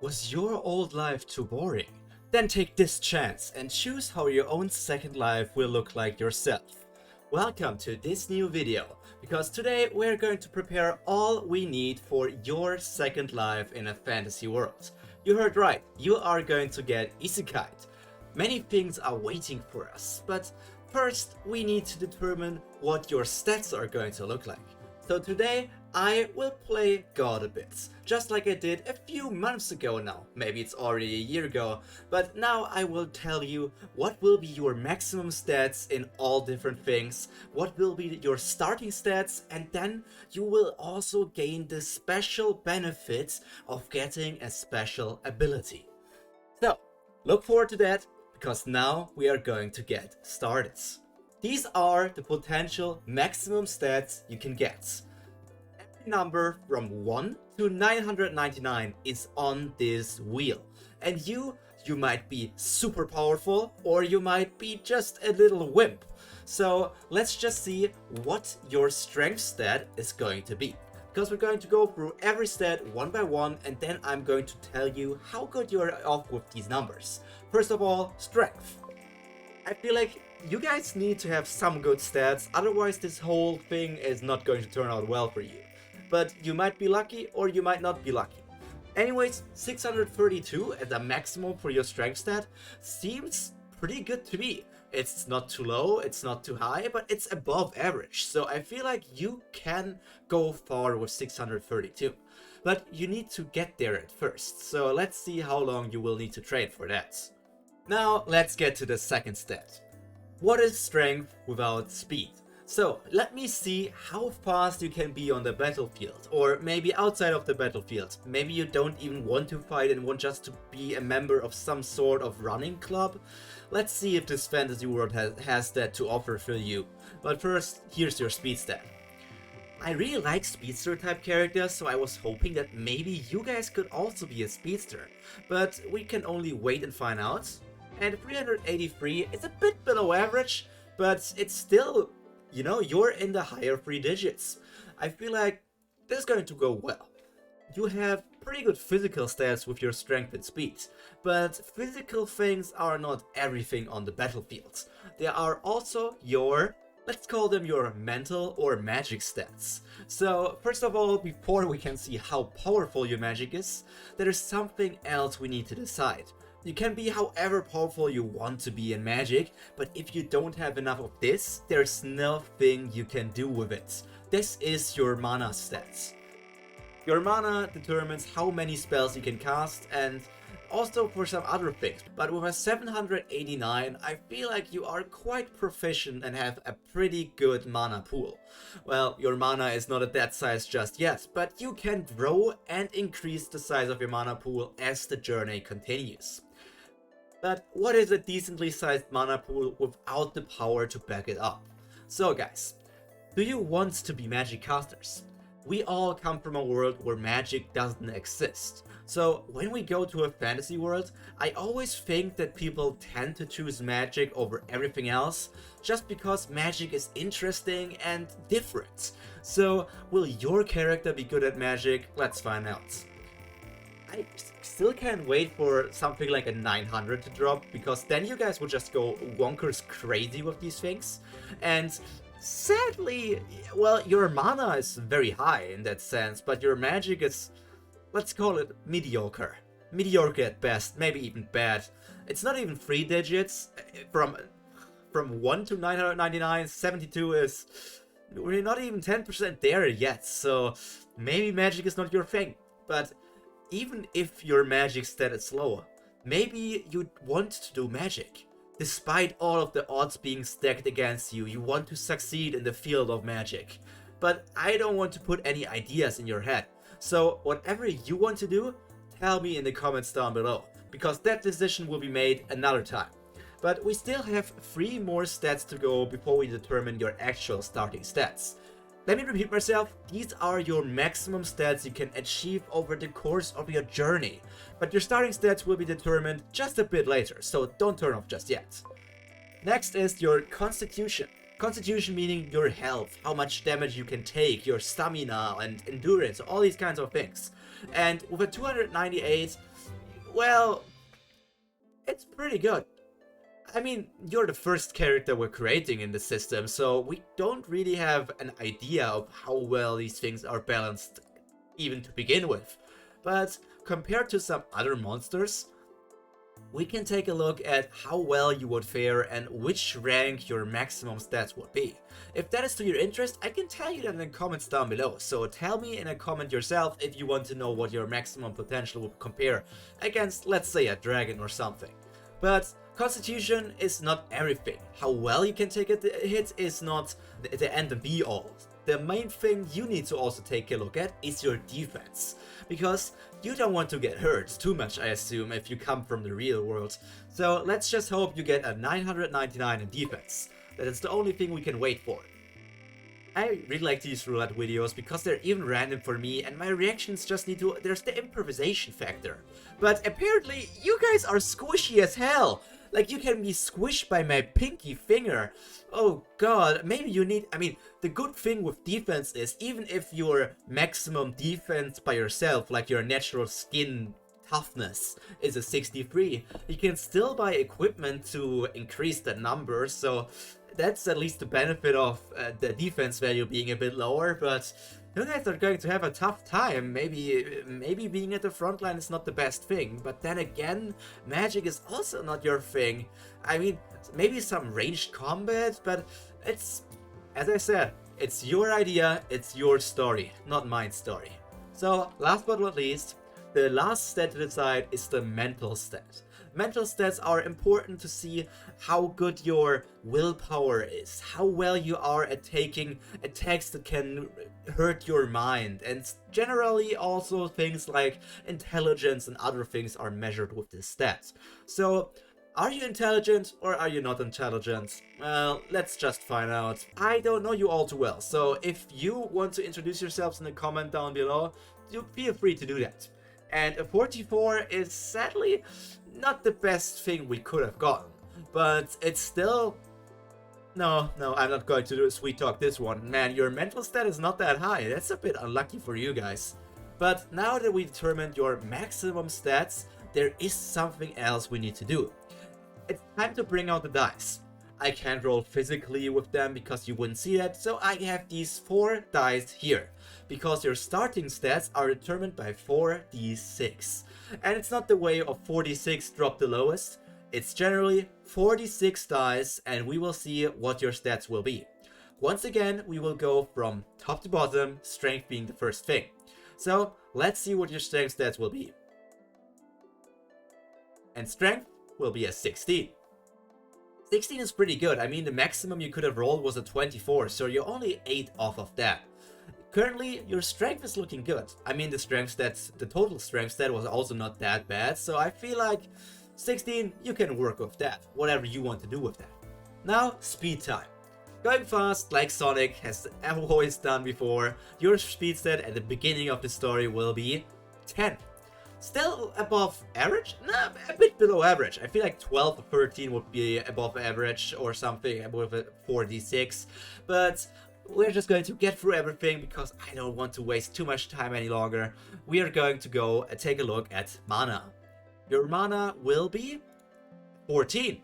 Was your old life too boring? Then take this chance and choose how your own second life will look like yourself. Welcome to this new video, because today we're going to prepare all we need for your second life in a fantasy world. You heard right, you are going to get isekai'd. Many things are waiting for us, but first we need to determine what your stats are going to look like. So today I will play God a bit, just like I did a few months ago now. Maybe it's already a year ago, but now I will tell you what will be your maximum stats in all different things, what will be your starting stats, and then you will also gain the special benefits of getting a special ability. So, look forward to that, because now we are going to get started. These are the potential maximum stats you can get. Every number from 1 to 999 is on this wheel. And you might be super powerful, or you might be just a little wimp. So let's just see what your strength stat is going to be. Because we're going to go through every stat one by one, and then I'm going to tell you how good you're off with these numbers. First of all, strength. I feel like you guys need to have some good stats, otherwise this whole thing is not going to turn out well for you. But you might be lucky, or you might not be lucky. Anyways, 632 as a maximum for your strength stat seems pretty good to me. It's not too low, it's not too high, but it's above average. So I feel like you can go far with 632. But you need to get there at first, so let's see how long you will need to train for that. Now let's get to the second stat. What is strength without speed? So let me see how fast you can be on the battlefield, or maybe outside of the battlefield. Maybe you don't even want to fight and want just to be a member of some sort of running club. Let's see if this fantasy world has that to offer for you. But first, here's your speed stat. I really like speedster type characters, so I was hoping that maybe you guys could also be a speedster. But we can only wait and find out. And 383 is a bit below average, but it's still, you know, you're in the higher 3 digits. I feel like this is going to go well. You have pretty good physical stats with your strength and speed, but physical things are not everything on the battlefield. There are also your, let's call them your mental or magic stats. So first of all, before we can see how powerful your magic is, there is something else we need to decide. You can be however powerful you want to be in magic, but if you don't have enough of this, there's nothing you can do with it. This is your mana stats. Your mana determines how many spells you can cast, and also for some other things. But with a 789, I feel like you are quite proficient and have a pretty good mana pool. Well, your mana is not at that size just yet, but you can grow and increase the size of your mana pool as the journey continues. But what is a decently sized mana pool without the power to back it up? So guys, do you want to be magic casters? We all come from a world where magic doesn't exist. So when we go to a fantasy world, I always think that people tend to choose magic over everything else just because magic is interesting and different. So will your character be good at magic? Let's find out. I still can't wait for something like a 900 to drop, because then you guys will just go wonkers crazy with these things. And sadly, well, your mana is very high in that sense, but your magic is, let's call it mediocre. Mediocre at best, maybe even bad. It's not even 3 digits. From 1 to 999, 72 is, we're not even 10% there yet, so maybe magic is not your thing. But even if your magic stat is lower, maybe you want to do magic. Despite all of the odds being stacked against you, you want to succeed in the field of magic. But I don't want to put any ideas in your head. So whatever you want to do, tell me in the comments down below, because that decision will be made another time. But we still have 3 more stats to go before we determine your actual starting stats. Let me repeat myself, these are your maximum stats you can achieve over the course of your journey. But your starting stats will be determined just a bit later, so don't turn off just yet. Next is your constitution. Constitution meaning your health, how much damage you can take, your stamina and endurance, all these kinds of things. And with a 298, well, it's pretty good. I mean, you're the first character we're creating in the system, so we don't really have an idea of how well these things are balanced even to begin with. But compared to some other monsters, we can take a look at how well you would fare and which rank your maximum stats would be. If that is to your interest, I can tell you that in the comments down below, so tell me in a comment yourself if you want to know what your maximum potential would compare against, let's say, a dragon or something. But Constitution is not everything. How well you can take a hit is not the end and be all. The main thing you need to also take a look at is your defense, because you don't want to get hurt too much, I assume, if you come from the real world. So let's just hope you get a 999 in defense. That is the only thing we can wait for. I really like these roulette videos because they're even random for me and my reactions just need to... there's the improvisation factor. But apparently you guys are squishy as hell. Like, you can be squished by my pinky finger. Oh god, maybe you need... I mean, the good thing with defense is, even if your maximum defense by yourself, like your natural skin toughness, is a 63, you can still buy equipment to increase the number, so that's at least the benefit of the defense value being a bit lower, but... you guys are going to have a tough time. Maybe being at the front line is not the best thing, but then again, magic is also not your thing. I mean, maybe some ranged combat, but it's, as I said, it's your idea, it's your story, not mine story. So, last but not least, the last stat to decide is the mental stat. Mental stats are important to see how good your willpower is, how well you are at taking attacks that can hurt your mind, and generally also things like intelligence and other things are measured with this stat. So, are you intelligent or are you not intelligent? Well, let's just find out. I don't know you all too well, so if you want to introduce yourselves in the comment down below, you feel free to do that. And a 44 is sadly not the best thing we could have gotten, but it's still... No, I'm not going to do a sweet talk this one. Man, your mental stat is not that high. That's a bit unlucky for you guys. But now that we determined your maximum stats, there is something else we need to do. It's time to bring out the dice. I can't roll physically with them because you wouldn't see that, so I have these 4 dice here. Because your starting stats are determined by 4d6. And it's not the way of 4d6 drop the lowest. It's generally 46 dice and we will see what your stats will be. Once again, we will go from top to bottom, strength being the first thing. So let's see what your strength stats will be. And strength will be a 16. 16 is pretty good. I mean, the maximum you could have rolled was a 24, so you're only 8 off of that. Currently, your strength is looking good. I mean, the strength stats, the total strength stat was also not that bad, so I feel like 16, you can work with that, whatever you want to do with that. Now, speed time. Going fast, like Sonic has always done before, your speed stat at the beginning of the story will be 10. Still above average? Nah, a bit below average. I feel like 12 or 13 would be above average or something with a 4d6. But we're just going to get through everything because I don't want to waste too much time any longer. We are going to go and take a look at mana. Your mana will be 14.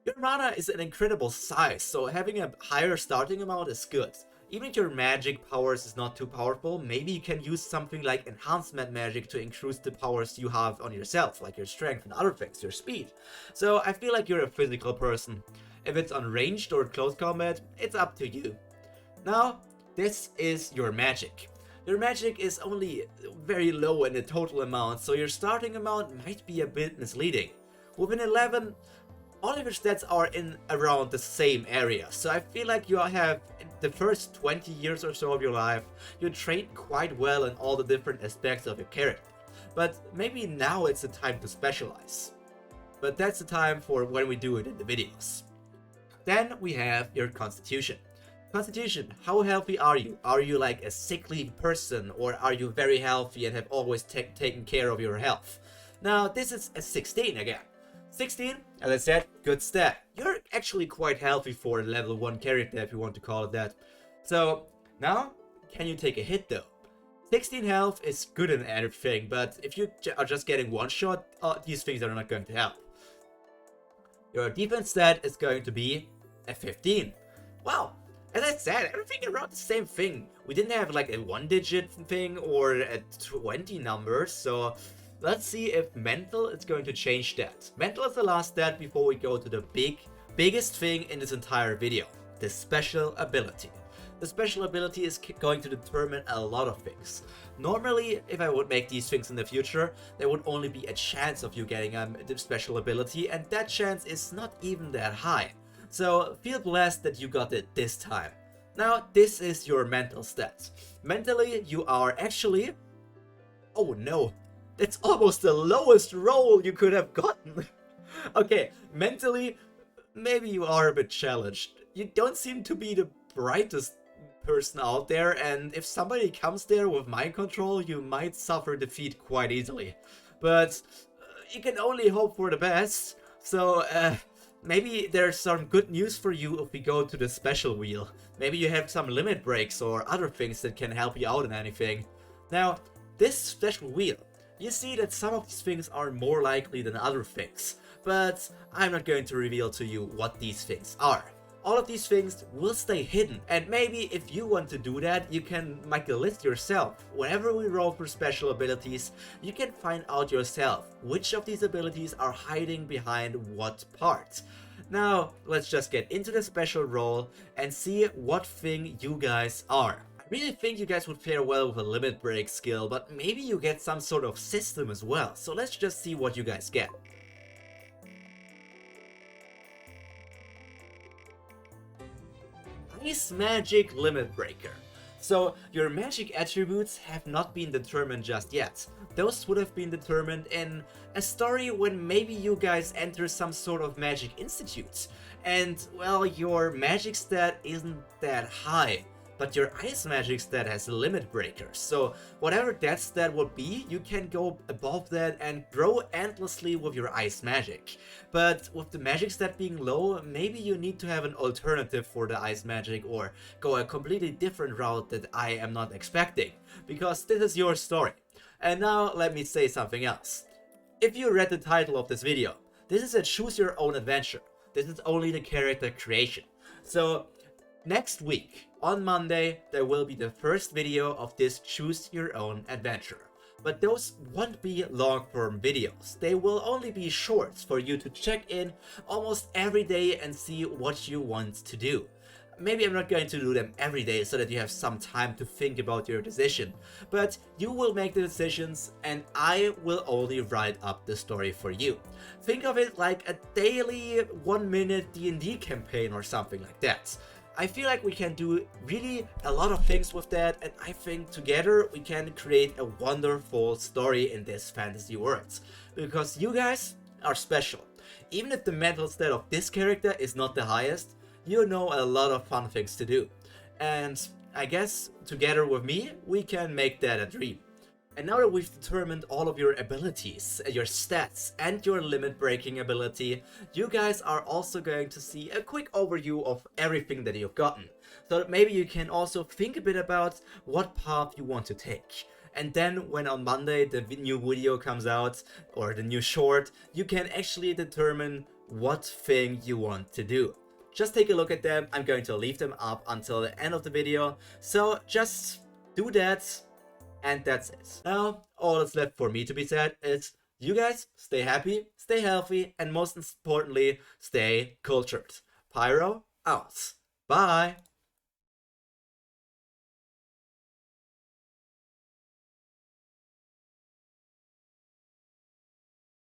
Your mana is an incredible size, so having a higher starting amount is good. Even if your magic powers is not too powerful, maybe you can use something like enhancement magic to increase the powers you have on yourself, like your strength and other things, your speed. So I feel like you're a physical person. If it's on ranged or close combat, it's up to you. Now, this is your magic. Your magic is only very low in the total amount, so your starting amount might be a bit misleading. With an 11, all of your stats are in around the same area, so I feel like you have the first 20 years or so of your life, you trained quite well in all the different aspects of your character. But maybe now it's the time to specialize. But that's the time for when we do it in the videos. Then we have your constitution. Constitution, how healthy are you? Are you like a sickly person, or are you very healthy and have always taken care of your health? Now this is a 16 again. 16, as I said, good stat. You're actually quite healthy for a level 1 character, if you want to call it that. So, now, can you take a hit though? 16 health is good in anything, but if you are just getting one shot, these things are not going to help. Your defense stat is going to be a 15. Wow, as I said, everything around the same thing. We didn't have like a 1-digit thing or a 20 number, so let's see if mental is going to change that. Mental is the last stat before we go to the biggest thing in this entire video, the special ability. The special ability is going to determine a lot of things. Normally, if I would make these things in the future, there would only be a chance of you getting the special ability, and that chance is not even that high. So feel blessed that you got it this time. Now, this is your mental stats. Mentally, you are actually... Oh no, that's almost the lowest roll you could have gotten. Okay, mentally, maybe you are a bit challenged. You don't seem to be the brightest person out there, and if somebody comes there with mind control, you might suffer defeat quite easily. But you can only hope for the best. So maybe there's some good news for you if we go to the special wheel. Maybe you have some limit breaks or other things that can help you out in anything. Now, this special wheel, you see that some of these things are more likely than other things, but I'm not going to reveal to you what these things are. All of these things will stay hidden, and maybe if you want to do that, you can make a list yourself. Whenever we roll for special abilities, you can find out yourself which of these abilities are hiding behind what part. Now, let's just get into the special roll and see what thing you guys are. I really think you guys would fare well with a limit break skill, but maybe you get some sort of system as well, so let's just see what you guys get. Ice Magic Limit Breaker. So your magic attributes have not been determined just yet. Those would have been determined in a story when maybe you guys enter some sort of magic institute. And well, your magic stat isn't that high, but your ice magic stat has limit breakers. So whatever that stat would be, you can go above that and grow endlessly with your ice magic. But with the magic stat being low, maybe you need to have an alternative for the ice magic or go a completely different route that I am not expecting, because this is your story. And now let me say something else. If you read the title of this video, this is a choose your own adventure. This is only the character creation. So next week, on Monday, there will be the first video of this choose your own adventure. But those won't be long-form videos. They will only be shorts for you to check in almost every day and see what you want to do. Maybe I'm not going to do them every day so that you have some time to think about your decision, but you will make the decisions and I will only write up the story for you. Think of it like a daily 1-minute DnD campaign or something like that. I feel like we can do really a lot of things with that, and I think together we can create a wonderful story in this fantasy world. Because you guys are special. Even if the mental stat of this character is not the highest, you know a lot of fun things to do. And I guess together with me, we can make that a dream. And now that we've determined all of your abilities, your stats, and your limit breaking ability, you guys are also going to see a quick overview of everything that you've gotten. So that maybe you can also think a bit about what path you want to take. And then when on Monday the new video comes out, or the new short, you can actually determine what thing you want to do. Just take a look at them. I'm going to leave them up until the end of the video. So just do that. And that's it. Now, all that's left for me to be said is, you guys stay happy, stay healthy, and most importantly, stay cultured. Pyro out. Bye.